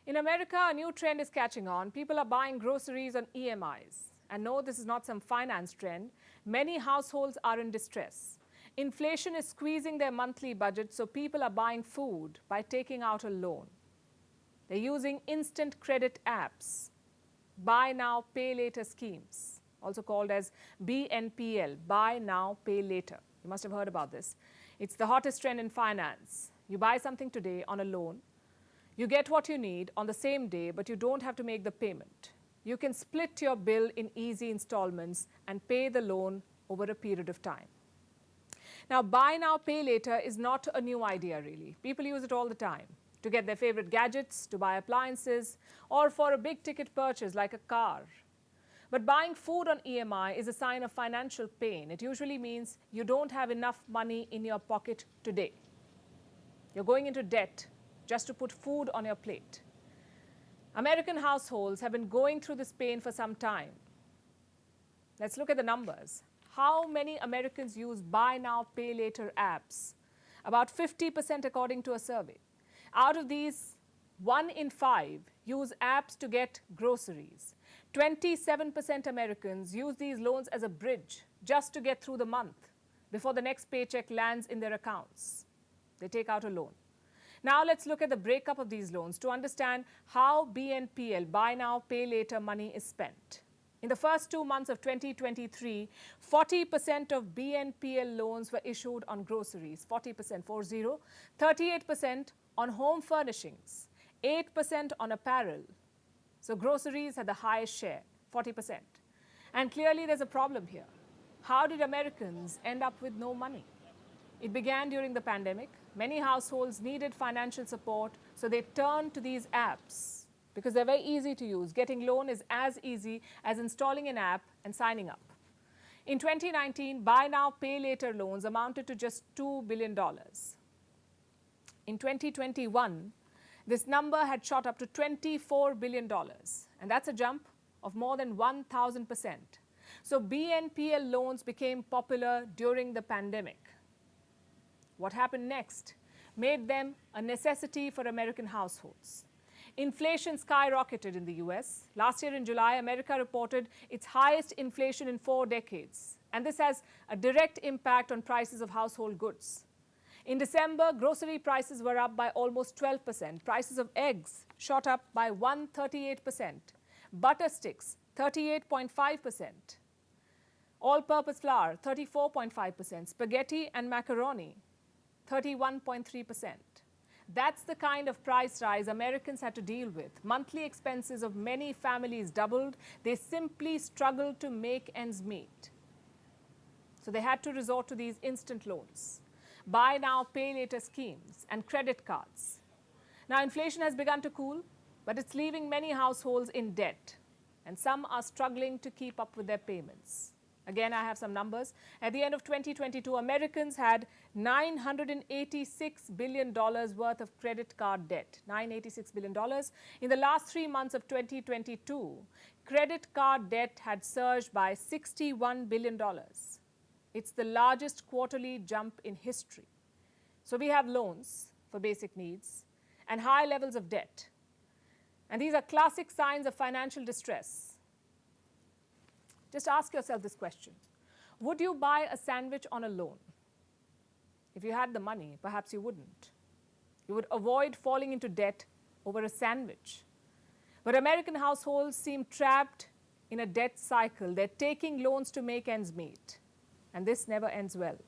In America, a new trend is catching on. People are buying groceries on EMIs. And no, this is not some finance trend. Many households are in distress. Inflation is squeezing their monthly budget, so people are buying food by taking out a loan. They're using instant credit apps, buy now, pay later schemes, also called as BNPL, buy now, pay later. You must have heard about this. It's the hottest trend in finance. You buy something today on a loan. You get what you need on the same day, but you don't have to make the payment. You can split your bill in easy installments and pay the loan over a period of time. Now, buy now, pay later is not a new idea, really. People use it all the time to get their favorite gadgets, to buy appliances, or for a big ticket purchase like a car. But buying food on EMI is a sign of financial pain. It usually means you don't have enough money in your pocket today. You're going into debt just to put food on your plate. American households have been going through this pain for some time. Let's look at the numbers. How many Americans use buy now, pay later apps? About 50% according to a survey. Out of these, 1 in 5 use apps to get groceries. 27% Americans use these loans as a bridge just to get through the month before the next paycheck lands in their accounts. They take out a loan. Now let's look at the breakup of these loans to understand how BNPL, buy now, pay later money is spent. In the first 2 months of 2023, 40% of BNPL loans were issued on groceries, 40%, 38% on home furnishings, 8% on apparel. So groceries had the highest share, 40%. And clearly there's a problem here. How did Americans end up with no money? It began during the pandemic. Many households needed financial support, so they turned to these apps because they're very easy to use. Getting loan is as easy as installing an app and signing up. In 2019, buy now, pay later loans amounted to just $2 billion. In 2021, this number had shot up to $24 billion, and that's a jump of more than 1,000%. So BNPL loans became popular during the pandemic. What happened next made them a necessity for American households. Inflation skyrocketed in the US. Last year in July, America reported its highest inflation in 4 decades. And this has a direct impact on prices of household goods. In December, grocery prices were up by almost 12%. Prices of eggs shot up by 138%. Butter sticks, 38.5%. All-purpose flour, 34.5%. Spaghetti and macaroni, 31.3%. That's the kind of price rise Americans had to deal with. Monthly expenses of many families doubled. They simply struggled to make ends meet. So they had to resort to these instant loans, buy now, pay later schemes, and credit cards. Now, inflation has begun to cool, but it's leaving many households in debt, and some are struggling to keep up with their payments. Again, I have some numbers. At the end of 2022, Americans had $986 billion worth of credit card debt. $986 billion. In the last 3 months of 2022, credit card debt had surged by $61 billion. It's the largest quarterly jump in history. So we have loans for basic needs and high levels of debt. And these are classic signs of financial distress. Just ask yourself this question. Would you buy a sandwich on a loan? If you had the money, perhaps you wouldn't. You would avoid falling into debt over a sandwich. But American households seem trapped in a debt cycle. They're taking loans to make ends meet. And this never ends well.